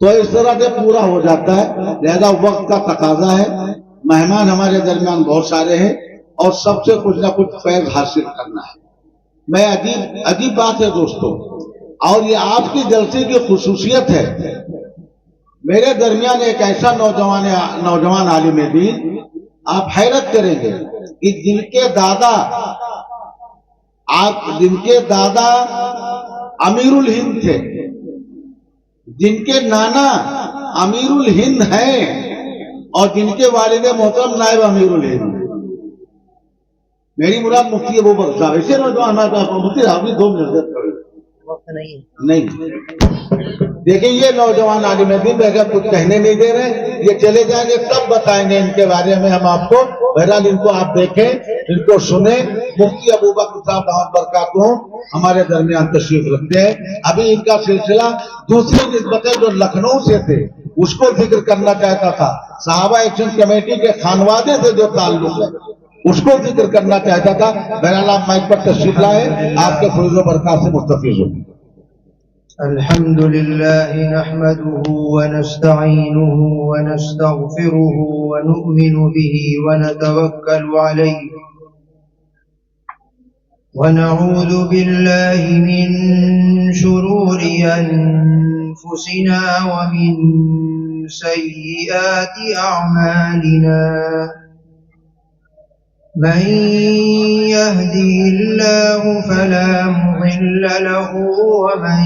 تو اس طرح سے پورا ہو جاتا ہے. لہذا وقت کا تقاضا ہے. مہمان ہمارے درمیان بہت سارے ہیں اور سب سے کچھ نہ کچھ فیض حاصل کرنا ہے. میں عجیب بات ہے دوستو، اور یہ آپ کی جلسے کی خصوصیت ہے. میرے درمیان ایک ایسا نوجوان عالم دین، آپ حیرت کریں گے کہ جن کے دادا امیر الہند تھے، جن کے نانا امیر الہند ہیں، اور جن کے والد محترم نائب امیر الہند. میری مراد مفتی ابو بکر صاحب. ایسے نوجوان مفتی صاحب بھی 2 منٹ نہیں دیکھیں، یہ نوجوان عالم دین اگر کچھ کہنے نہیں دے رہے، یہ چلے جائیں گے تب بتائیں گے ان کے بارے میں ہم آپ کو. بہرحال ان کو آپ دیکھیں، ان کو سنیں. مفتی ابو بکر صاحب دامت برکاتہم ہمارے درمیان تشریف رکھتے ہیں. ابھی ان کا سلسلہ دوسری نسبتیں جو لکھنؤ سے تھے اس کو ذکر کرنا چاہتا تھا. صحابہ ایکشن کمیٹی کے خانوادے سے جو تعلق ہے اس کو ذکر کرنا چاہتا تھا. بہرحال آپ مائک پر تشریف لائیں، آپ کے فضل و برکات سے مستفیض ہوں. الحمد لله نحمده ونستعينه ونستغفره ونؤمن به ونتوكل عليه ونعوذ بالله من شرور أنفسنا ومن سيئات أعمالنا. من يهدي الله فلا مضل له ومن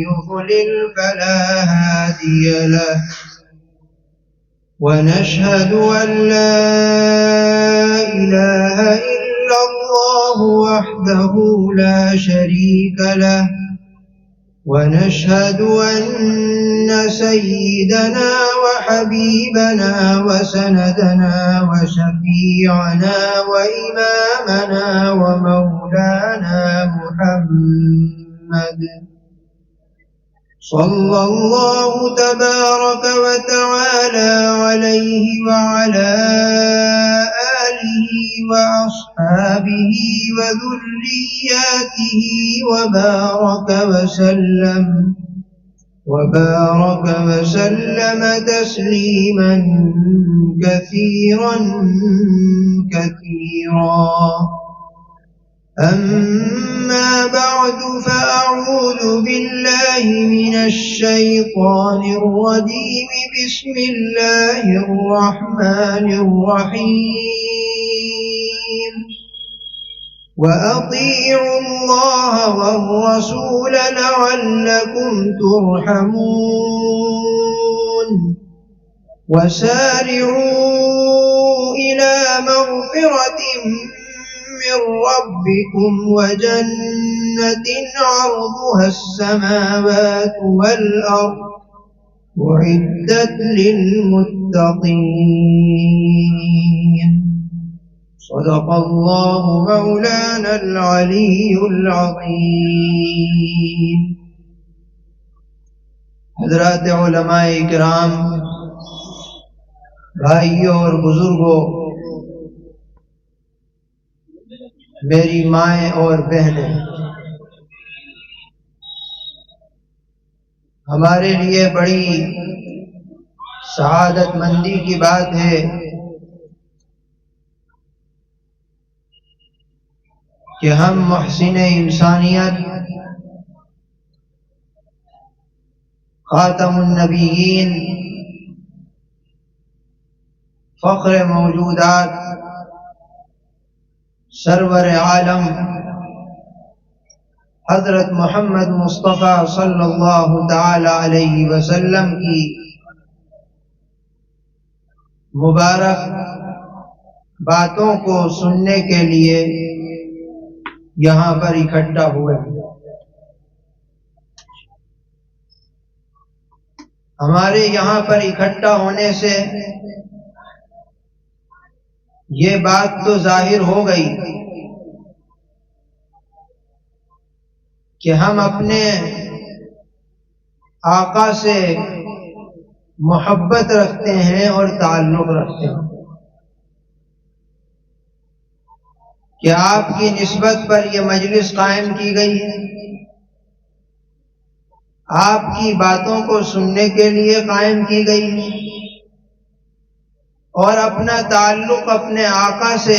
يضلل فلا هادي له. ونشهد أن لا إله إلا الله وحده لا شريك له. ونشهد أن سيدنا وحبيبنا وسندنا وشفيعنا وإمامنا ومولانا محمد صلى الله تبارك وتعالى عليه وعلى آله وأصحابه وذرياته وبارك وسلم تسليما كثيرا كثيرا. أما بعد فأعوذ بالله من الشيطان الرجيم. بسم الله الرحمن الرحيم. وأطيعوا الله والرسول لعلكم ترحمون. وسارعوا إلى مغفرة من ربكم وجنة عرضها السماوات والأرض أعدت للمتقين. صدق الله مولانا العلي العظيم. حضرات علماء اکرام، بھائیوں اور بزرگوں، میری مائیں اور بہنیں، ہمارے لیے بڑی سعادت مندی کی بات ہے کہ ہم محسن انسانیت خاتم النبیین فخر موجودات سرور عالم حضرت محمد مصطفیٰ صلی اللہ تعالی علیہ وسلم کی مبارک باتوں کو سننے کے لیے یہاں پر اکٹھا ہوئے. ہمارے یہاں پر اکٹھا ہونے سے یہ بات تو ظاہر ہو گئی کہ ہم اپنے آقا سے محبت رکھتے ہیں اور تعلق رکھتے ہیں، کہ آپ کی نسبت پر یہ مجلس قائم کی گئی ہے، آپ کی باتوں کو سننے کے لیے قائم کی گئی اور اپنا تعلق اپنے آقا سے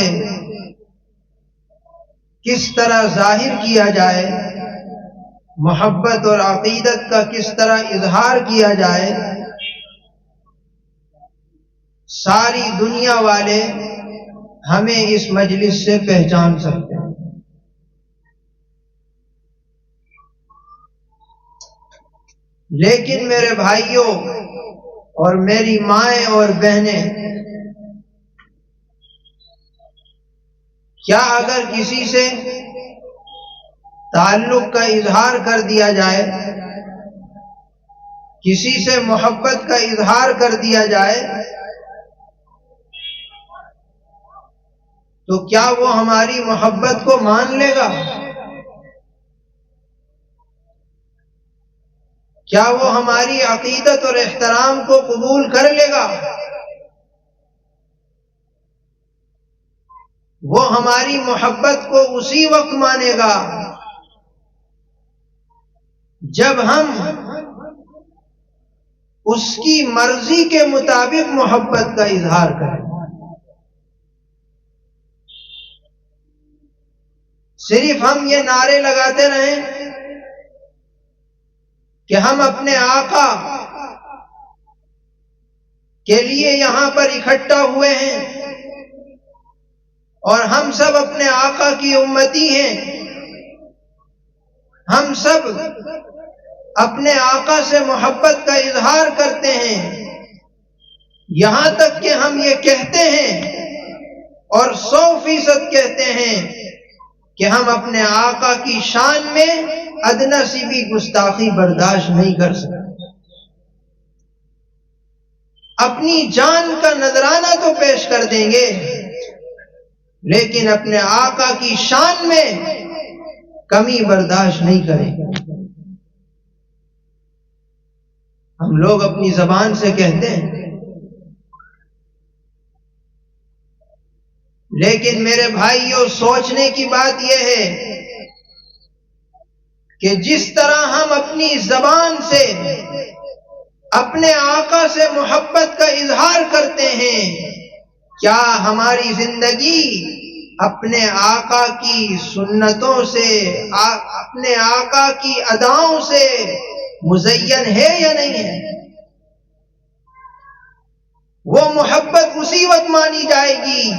کس طرح ظاہر کیا جائے، محبت اور عقیدت کا کس طرح اظہار کیا جائے، ساری دنیا والے ہمیں اس مجلس سے پہچان سکتے ہیں۔ لیکن میرے بھائیوں اور میری مائیں اور بہنیں، کیا اگر کسی سے تعلق کا اظہار کر دیا جائے، کسی سے محبت کا اظہار کر دیا جائے، تو کیا وہ ہماری محبت کو مان لے گا؟ کیا وہ ہماری عقیدت اور احترام کو قبول کر لے گا؟ وہ ہماری محبت کو اسی وقت مانے گا جب ہم اس کی مرضی کے مطابق محبت کا اظہار کریں۔ صرف ہم یہ نعرے لگاتے رہیں کہ ہم اپنے آقا کے لیے یہاں پر اکٹھا ہوئے ہیں اور ہم سب اپنے آقا کی امتی ہیں، ہم سب اپنے آقا سے محبت کا اظہار کرتے ہیں، یہاں تک کہ ہم یہ کہتے ہیں اور 100% کہتے ہیں کہ ہم اپنے آقا کی شان میں ادنا سی بھی گستاخی برداشت نہیں کر سکتے۔ اپنی جان کا نذرانہ تو پیش کر دیں گے، لیکن اپنے آقا کی شان میں کمی برداشت نہیں کریں گے۔ ہم لوگ اپنی زبان سے کہتے ہیں، لیکن میرے بھائیوں سوچنے کی بات یہ ہے کہ جس طرح ہم اپنی زبان سے اپنے آقا سے محبت کا اظہار کرتے ہیں، کیا ہماری زندگی اپنے آقا کی سنتوں سے، اپنے آقا کی اداؤں سے مزین ہے یا نہیں ہے؟ وہ محبت اسی وقت مانی جائے گی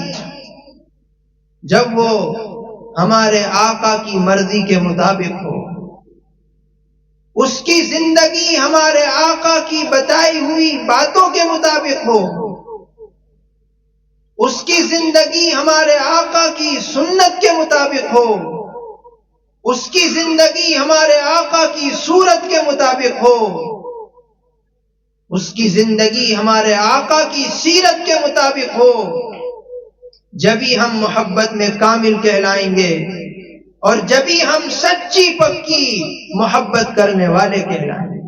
جب وہ ہمارے آقا کی مرضی کے مطابق ہو، اس کی زندگی ہمارے آقا کی بتائی ہوئی باتوں کے مطابق ہو، اس کی زندگی ہمارے آقا کی سنت کے مطابق ہو، اس کی زندگی ہمارے آقا کی صورت کے مطابق ہو، اس کی زندگی ہمارے آقا کی سیرت کے مطابق ہو، جبھی ہم محبت میں کامل کہلائیں گے اور جبھی ہم سچی پکی محبت کرنے والے کہلائیں گے۔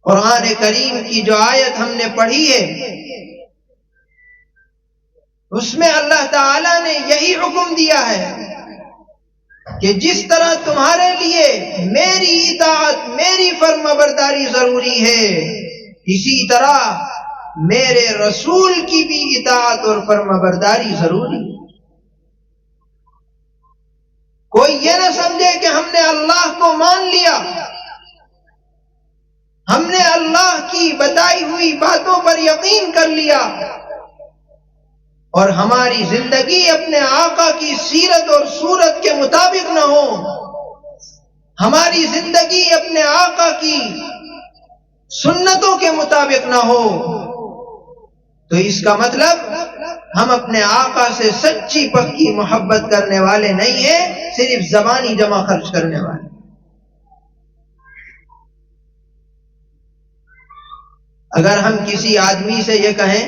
قرآن کریم کی جو آیت ہم نے پڑھی ہے، اس میں اللہ تعالیٰ نے یہی حکم دیا ہے کہ جس طرح تمہارے لیے میری اطاعت، میری فرمانبرداری ضروری ہے، اسی طرح میرے رسول کی بھی اطاعت اور فرمانبرداری ضروری ہے۔ کوئی یہ نہ سمجھے کہ ہم نے اللہ کو مان لیا، ہم نے اللہ کی بتائی ہوئی باتوں پر یقین کر لیا اور ہماری زندگی اپنے آقا کی سیرت اور صورت کے مطابق نہ ہو، ہماری زندگی اپنے آقا کی سنتوں کے مطابق نہ ہو، تو اس کا مطلب ہم اپنے آقا سے سچی پکی محبت کرنے والے نہیں ہیں، صرف زبانی جمع خرچ کرنے والے۔ اگر ہم کسی آدمی سے یہ کہیں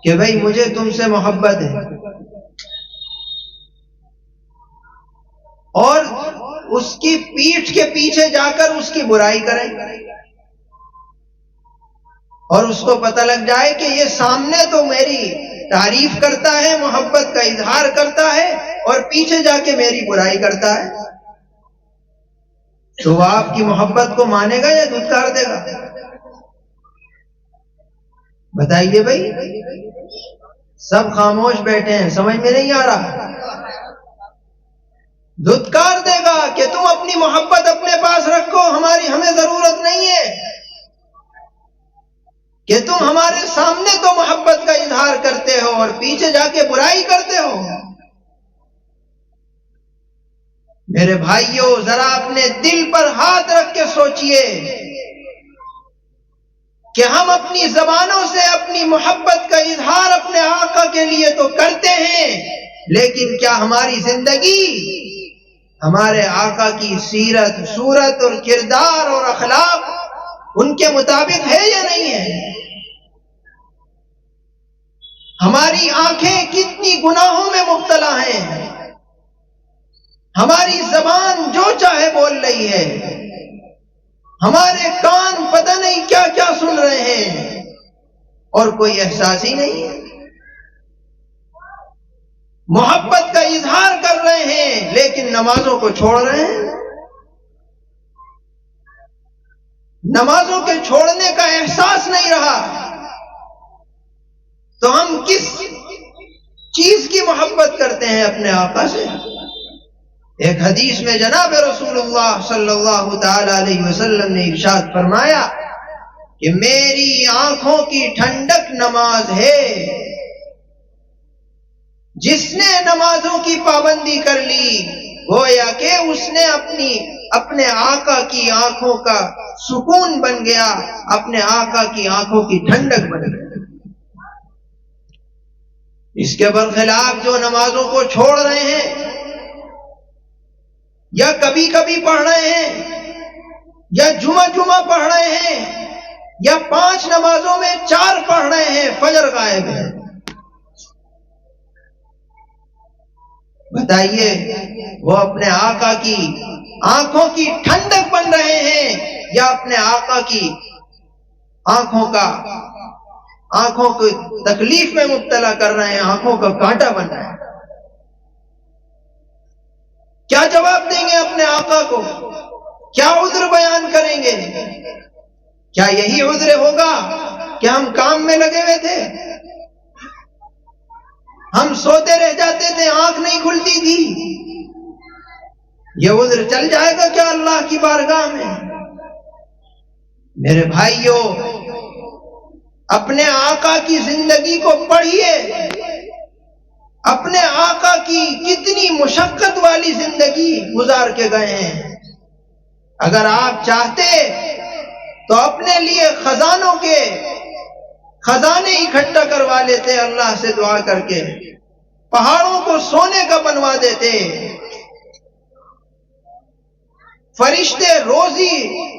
کہ بھئی مجھے تم سے محبت ہے، اور اس کی پیٹھ کے پیچھے جا کر اس کی برائی کریں اور اس کو پتہ لگ جائے کہ یہ سامنے تو میری تعریف کرتا ہے، محبت کا اظہار کرتا ہے اور پیچھے جا کے میری برائی کرتا ہے، تو وہ آپ کی محبت کو مانے گا یا دھتکار دے گا؟ بتائیے بھائی، سب خاموش بیٹھے ہیں، سمجھ میں نہیں آ رہا؟ دھتکار دے گا کہ تم اپنی محبت اپنے پاس رکھو، ہمیں ضرورت نہیں ہے کہ تم ہمارے سامنے تو محبت کا اظہار کرتے ہو اور پیچھے جا کے برائی کرتے ہو۔ میرے بھائیوں، ذرا اپنے دل پر ہاتھ رکھ کے سوچئے کہ ہم اپنی زبانوں سے اپنی محبت کا اظہار اپنے آقا کے لیے تو کرتے ہیں، لیکن کیا ہماری زندگی ہمارے آقا کی سیرت، صورت اور کردار اور اخلاق ان کے مطابق ہے یا نہیں ہے؟ ہماری آنکھیں کتنی گناہوں میں مبتلا ہیں، ہماری زبان جو چاہے بول رہی ہے، ہمارے کان پتہ نہیں کیا کیا سن رہے ہیں اور کوئی احساس ہی نہیں ہے۔ محبت کا اظہار کر رہے ہیں لیکن نمازوں کو چھوڑ رہے ہیں۔ نمازوں کے چھوڑنے کا احساس نہیں رہا تو ہم کس چیز کی محبت کرتے ہیں اپنے آقا سے؟ ایک حدیث میں جناب رسول اللہ صلی اللہ تعالی علیہ وسلم نے ارشاد فرمایا کہ میری آنکھوں کی ٹھنڈک نماز ہے، جس نے نمازوں کی پابندی کر لی گویا کہ اس نے اپنے آقا کی آنکھوں کا سکون بن گیا، اپنے آقا کی آنکھوں کی ٹھنڈک بن گیا۔ اس کے برخلاف جو نمازوں کو چھوڑ رہے ہیں یا کبھی کبھی پڑھ رہے ہیں یا جمعہ پڑھ رہے ہیں یا 5 نمازوں میں 4 پڑھ رہے ہیں، فجر غائب ہے، بتائیے وہ اپنے آقا کی آنکھوں کی ٹھنڈک بن رہے ہیں یا اپنے آقا کی آنکھوں کو تکلیف میں مبتلا کر رہے ہیں، آنکھوں کا کانٹا بن رہا ہے؟ کیا جواب دیں گے اپنے آقا کو؟ کیا عذر بیان کریں گے؟ کیا یہی عذر ہوگا کہ ہم کام میں لگے ہوئے تھے، ہم سوتے رہ جاتے تھے، آنکھ نہیں کھلتی تھی؟ یہ عذر چل جائے گا کیا اللہ کی بارگاہ میں؟ میرے بھائیوں، اپنے آقا کی زندگی کو پڑھیے، اپنے آقا کی کتنی مشقت والی زندگی گزار کے گئے ہیں۔ اگر آپ چاہتے تو اپنے لیے خزانوں کے خزانے اکٹھا کروا لیتے، اللہ سے دعا کر کے پہاڑوں کو سونے کا بنوا دیتے، فرشتے روزی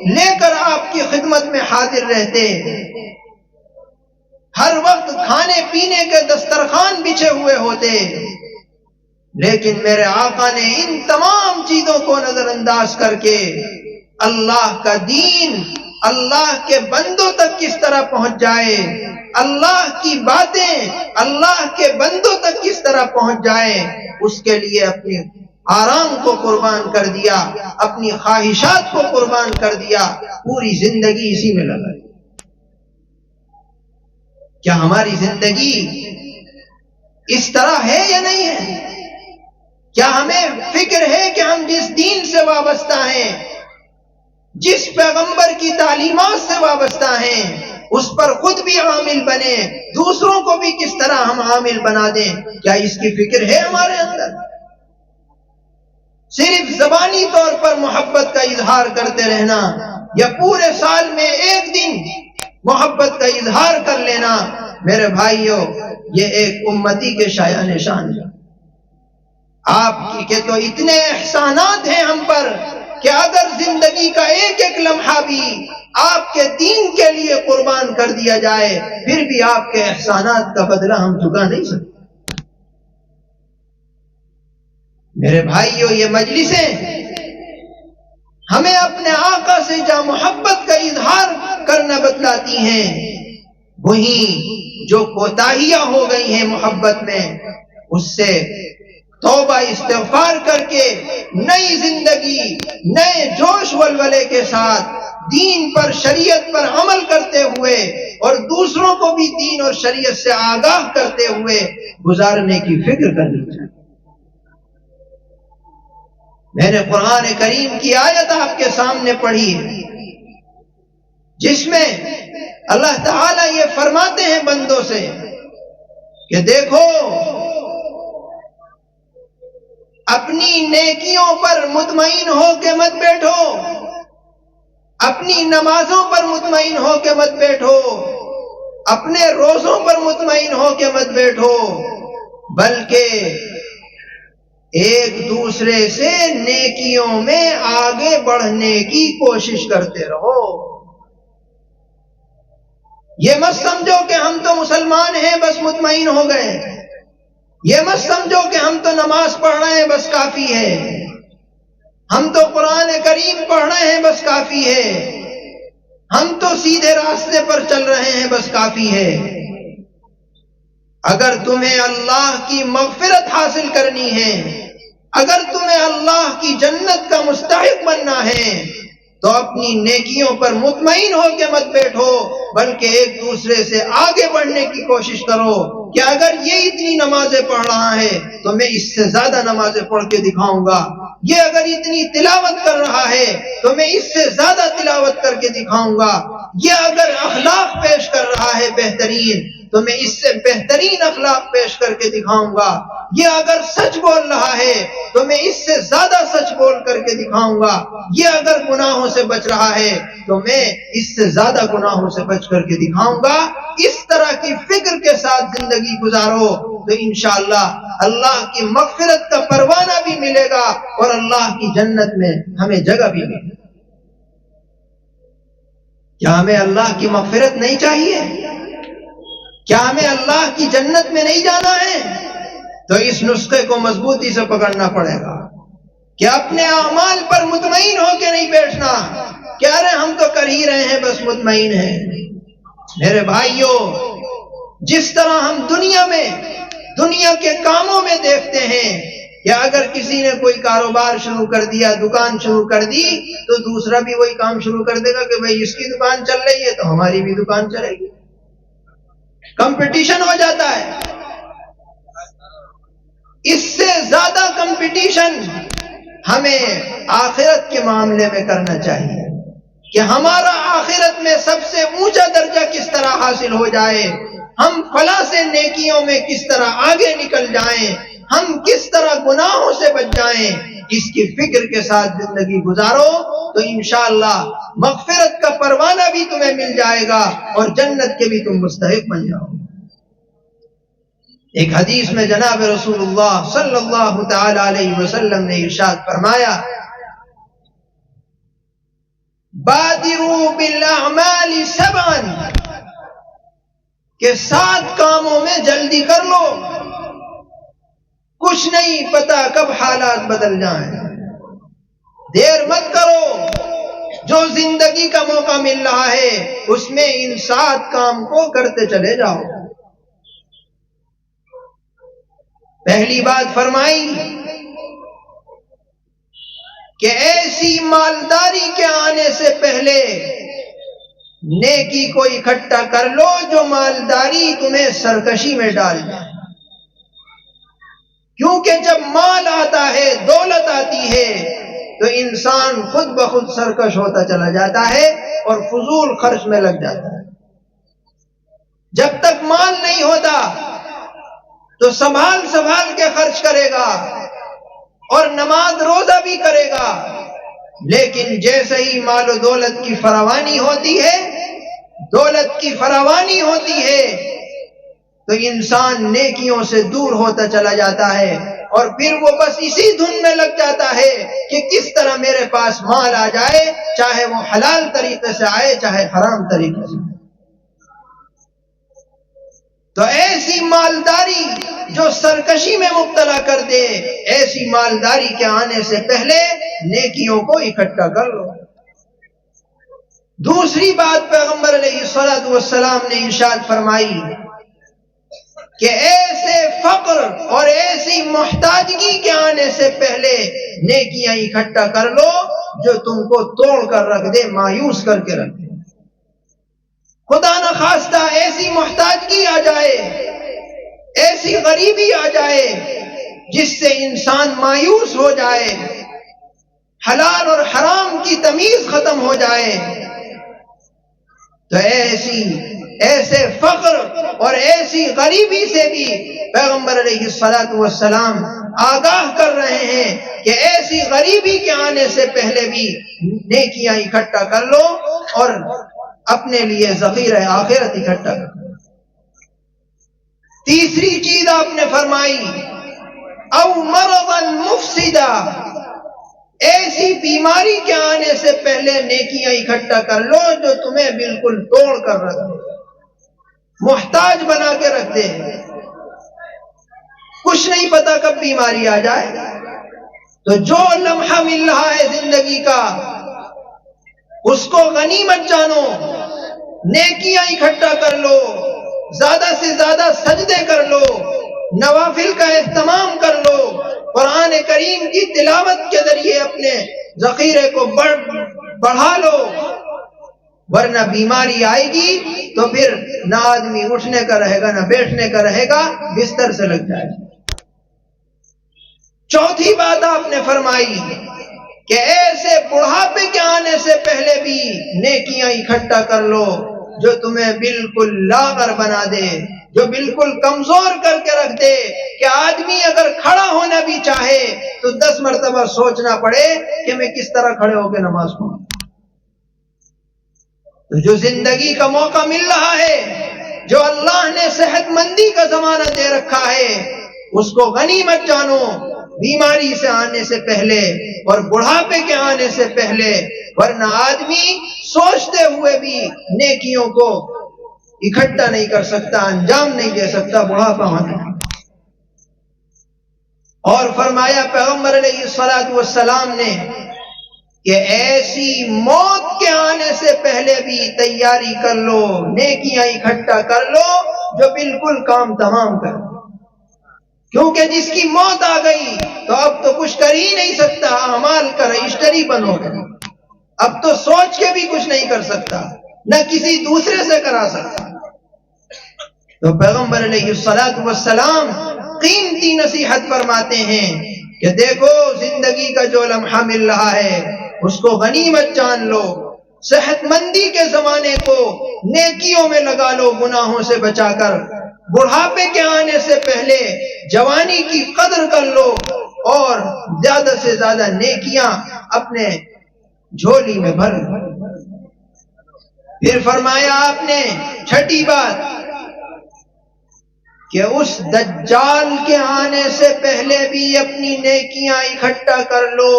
لے کر آپ کی خدمت میں حاضر رہتے، ہر وقت کھانے پینے کے دسترخوان بچھے ہوئے ہوتے، لیکن میرے آقا نے ان تمام چیزوں کو نظر انداز کر کے اللہ کا دین اللہ کے بندوں تک کس طرح پہنچ جائے، اللہ کی باتیں اللہ کے بندوں تک کس طرح پہنچ جائے، اس کے لیے اپنے آرام کو قربان کر دیا، اپنی خواہشات کو قربان کر دیا، پوری زندگی اسی میں لگا دی۔ کیا ہماری زندگی اس طرح ہے یا نہیں ہے؟ کیا ہمیں فکر ہے کہ ہم جس دین سے وابستہ ہیں، جس پیغمبر کی تعلیمات سے وابستہ ہیں، اس پر خود بھی عامل بنے، دوسروں کو بھی کس طرح ہم عامل بنا دیں؟ کیا اس کی فکر ہے ہمارے اندر؟ صرف زبانی طور پر محبت کا اظہار کرتے رہنا یا پورے سال میں ایک دن محبت کا اظہار کر لینا، میرے بھائیوں، یہ ایک امتی کے شایان نشان ہے۔ آپ کے تو اتنے احسانات ہیں ہم پر کہ اگر زندگی کا ایک ایک لمحہ بھی آپ کے دین کے لیے قربان کر دیا جائے، پھر بھی آپ کے احسانات کا بدلہ ہم چکا نہیں سکتے۔ میرے بھائیوں، یہ مجلسیں ہمیں اپنے آقا سے جہاں محبت کا اظہار کرنا بتلاتی ہیں، وہیں جو کوتاہیاں ہو گئی ہیں محبت میں، اس سے توبہ استغفار کر کے نئی زندگی، نئے جوش ولولے کے ساتھ دین پر، شریعت پر عمل کرتے ہوئے اور دوسروں کو بھی دین اور شریعت سے آگاہ کرتے ہوئے گزارنے کی فکر کرنی چاہیے۔ میں نے قرآن کریم کی آیت آپ کے سامنے پڑھی ہے، جس میں اللہ تعالیٰ یہ فرماتے ہیں بندوں سے کہ دیکھو، اپنی نیکیوں پر مطمئن ہو کے مت بیٹھو، اپنی نمازوں پر مطمئن ہو کے مت بیٹھو، اپنے روزوں پر مطمئن ہو کے مت بیٹھو، بلکہ ایک دوسرے سے نیکیوں میں آگے بڑھنے کی کوشش کرتے رہو۔ یہ مت سمجھو کہ ہم تو مسلمان ہیں بس مطمئن ہو گئے، یہ مت سمجھو کہ ہم تو نماز پڑھ رہے ہیں بس کافی ہے، ہم تو قرآن کریم پڑھ رہے ہیں بس کافی ہے، ہم تو سیدھے راستے پر چل رہے ہیں بس کافی ہے۔ اگر تمہیں اللہ کی مغفرت حاصل کرنی ہے، اگر تمہیں اللہ کی جنت کا مستحق بننا ہے، تو اپنی نیکیوں پر مطمئن ہو کے مت بیٹھو، بلکہ ایک دوسرے سے آگے بڑھنے کی کوشش کرو کہ اگر یہ اتنی نمازیں پڑھ رہا ہے تو میں اس سے زیادہ نمازیں پڑھ کے دکھاؤں گا، یہ اگر اتنی تلاوت کر رہا ہے تو میں اس سے زیادہ تلاوت کر کے دکھاؤں گا، یہ اگر اخلاق پیش کر رہا ہے بہترین تو میں اس سے بہترین اخلاق پیش کر کے دکھاؤں گا، یہ اگر سچ بول رہا ہے تو میں اس سے زیادہ سچ بول کر کے دکھاؤں گا، یہ اگر گناہوں سے بچ رہا ہے تو میں اس سے زیادہ گناہوں سے بچ کر کے دکھاؤں گا۔ اس طرح کی فکر کے ساتھ زندگی گزارو تو انشاءاللہ اللہ کی مغفرت کا پروانہ بھی ملے گا اور اللہ کی جنت میں ہمیں جگہ بھی ملے گی۔ کیا ہمیں اللہ کی مغفرت نہیں چاہیے؟ کیا ہمیں اللہ کی جنت میں نہیں جانا ہے؟ تو اس نسخے کو مضبوطی سے پکڑنا پڑے گا کہ اپنے اعمال پر مطمئن ہو کے نہیں بیٹھنا کہ ارے ہم تو کر ہی رہے ہیں بس مطمئن ہیں۔ میرے بھائیوں، جس طرح ہم دنیا کے کاموں میں دیکھتے ہیں کہ اگر کسی نے کوئی کاروبار شروع کر دیا، دکان شروع کر دی، تو دوسرا بھی وہی کام شروع کر دے گا کہ بھئی اس کی دکان چل رہی ہے تو ہماری بھی دکان چلے گی، کمپٹیشن ہو جاتا ہے۔ اس سے زیادہ کمپٹیشن ہمیں آخرت کے معاملے میں کرنا چاہیے کہ ہمارا آخرت میں سب سے اونچا درجہ کس طرح حاصل ہو جائے، ہم فلاں سے نیکیوں میں کس طرح آگے نکل جائیں، ہم کس طرح گناہوں سے بچ جائیں، اس کی فکر کے ساتھ زندگی گزارو تو انشاءاللہ مغفرت کا پروانہ بھی تمہیں مل جائے گا اور جنت کے بھی تم مستحق بن جاؤ۔ ایک حدیث میں جناب رسول اللہ صلی اللہ تعالی علیہ وسلم نے ارشاد فرمایا، بادروا بالاعمال سبعا، کہ 7 کاموں میں جلدی کر لو، کچھ نہیں پتا کب حالات بدل جائیں، دیر مت کرو، جو زندگی کا موقع مل رہا ہے اس میں ان 7 کام کو کرتے چلے جاؤ۔ پہلی بات فرمائی کہ ایسی مالداری کے آنے سے پہلے نیکی کو اکٹھا کر لو جو مالداری تمہیں سرکشی میں ڈال جائے، کیونکہ جب مال آتا ہے، دولت آتی ہے تو انسان خود بخود سرکش ہوتا چلا جاتا ہے اور فضول خرچ میں لگ جاتا ہے۔ جب تک مال نہیں ہوتا تو سنبھال کے خرچ کرے گا اور نماز روزہ بھی کرے گا، لیکن جیسے ہی مال و دولت کی فراوانی ہوتی ہے، دولت کی فراوانی ہوتی ہے تو انسان نیکیوں سے دور ہوتا چلا جاتا ہے اور پھر وہ بس اسی دھن میں لگ جاتا ہے کہ کس طرح میرے پاس مال آ جائے، چاہے وہ حلال طریقے سے آئے چاہے حرام طریقے سے۔ تو ایسی مالداری جو سرکشی میں مبتلا کر دے، ایسی مالداری کے آنے سے پہلے نیکیوں کو اکٹھا کر لو۔ دوسری بات پیغمبر علیہ الصلوۃ والسلام نے ارشاد فرمائی کہ ایسے فقر اور ایسی محتاجگی کے آنے سے پہلے نیکیاں اکٹھا کر لو جو تم کو توڑ کر رکھ دے، مایوس کر کے رکھ دے۔ خدا نہ خواستہ ایسی محتاجگی آ جائے، ایسی غریبی آ جائے جس سے انسان مایوس ہو جائے، حلال اور حرام کی تمیز ختم ہو جائے، تو ایسے فقر اور ایسی غریبی سے بھی پیغمبر علیہ الصلوۃ والسلام آگاہ کر رہے ہیں کہ ایسی غریبی کے آنے سے پہلے بھی نیکیاں اکٹھا کر لو اور اپنے لیے ذخیرہ آخرت اکٹھا کر لو۔ تیسری چیز آپ نے فرمائی او مرضا مفسدا، ایسی بیماری کے آنے سے پہلے نیکیاں اکٹھا کر لو جو تمہیں بالکل توڑ کر رکھ دے، محتاج بنا کے رکھ دے، کچھ نہیں پتا کب بیماری آ جائے۔ تو جو لمحہ مل رہا ہے زندگی کا اس کو غنیمت جانو، نیکیاں اکٹھا کر لو، زیادہ سے زیادہ سجدے کر لو، نوافل کا اہتمام کر لو، قرآن کریم کی تلاوت کے ذریعے اپنے ذخیرے کو بڑھا لو، ورنہ بیماری آئے گی تو پھر نہ آدمی اٹھنے کا رہے گا نہ بیٹھنے کا رہے گا، بستر سے لگ جائے گا۔ چوتھی بات آپ نے فرمائی کہ ایسے بڑھاپے کے آنے سے پہلے بھی نیکیاں اکٹھا کر لو جو تمہیں بالکل لاغر بنا دے، جو بالکل کمزور کر کے رکھ دے کہ آدمی اگر کھڑا ہونا بھی چاہے تو 10 مرتبہ سوچنا پڑے کہ میں کس طرح کھڑے ہو کے نماز پڑھوں۔ تو جو زندگی کا موقع مل رہا ہے، جو اللہ نے صحت مندی کا زمانہ دے رکھا ہے، اس کو غنیمت جانو، بیماری سے آنے سے پہلے اور بڑھاپے کے آنے سے پہلے، ورنہ آدمی سوچتے ہوئے بھی نیکیوں کو اکٹھا نہیں کر سکتا، انجام نہیں دے سکتا، بڑھاپا ہوتا ہے۔ اور فرمایا پیغمبر علیہ الصلوۃ والسلام نے کہ ایسی موت کے آنے سے پہلے بھی تیاری کر لو، نیکیاں اکٹھا کر لو جو بالکل کام تمام کر دے، کیونکہ جس کی موت آ گئی تو اب تو کچھ کر ہی نہیں سکتا، اعمال کا رجسٹری بند ہو گیا، اب تو سوچ کے بھی کچھ نہیں کر سکتا، نہ کسی دوسرے سے کرا سکتا۔ تو پیغمبر علیہ الصلوۃ والسلام قیمتی نصیحت فرماتے ہیں کہ دیکھو زندگی کا جو لمحہ مل رہا ہے اس کو غنیمت جان لو، صحت مندی کے زمانے کو نیکیوں میں لگا لو گناہوں سے بچا کر، بڑھاپے کے آنے سے پہلے جوانی کی قدر کر لو اور زیادہ سے زیادہ نیکیاں اپنے جھولی میں بھر لو۔ پھر فرمایا آپ نے چھٹی بات کہ اس دجال کے آنے سے پہلے بھی اپنی نیکیاں اکٹھا کر لو،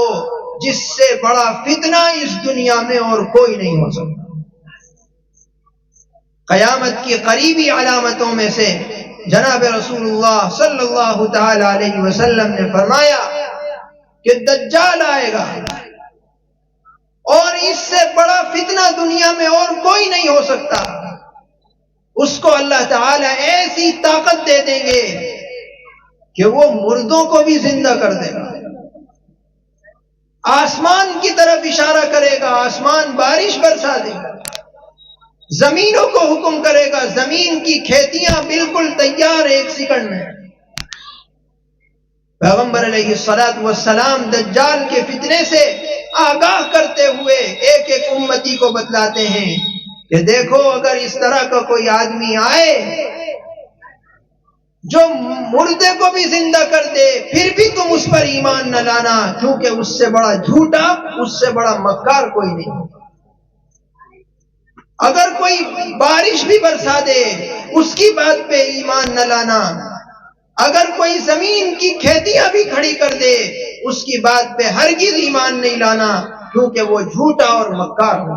جس سے بڑا فتنہ اس دنیا میں اور کوئی نہیں ہو سکتا۔ قیامت کی قریبی علامتوں میں سے جناب رسول اللہ صلی اللہ تعالی علیہ وسلم نے فرمایا کہ دجال آئے گا اور اس سے بڑا فتنہ دنیا میں اور کوئی نہیں ہو سکتا۔ اس کو اللہ تعالی ایسی طاقت دے دیں گے کہ وہ مردوں کو بھی زندہ کر دے گا، آسمان کی طرف اشارہ کرے گا، آسمان بارش برسا دے گا، زمینوں کو حکم کرے گا، زمین کی کھیتیاں بالکل تیار 1 سیکنڈ میں۔ پیغمبر علیہ الصلوۃ والسلام دجال کے فتنے سے آگاہ کرتے ہوئے ایک ایک امتی کو بتلاتے ہیں کہ دیکھو اگر اس طرح کا کوئی آدمی آئے جو مردے کو بھی زندہ کر دے پھر بھی تم اس پر ایمان نہ لانا، کیونکہ اس سے بڑا جھوٹا، اس سے بڑا مکار کوئی نہیں۔ اگر کوئی بارش بھی برسا دے اس کی بات پہ ایمان نہ لانا، اگر کوئی زمین کی کھیتیاں بھی کھڑی کر دے اس کی بات پہ ہرگز ایمان نہیں لانا، کیونکہ وہ جھوٹا اور مکار ہو۔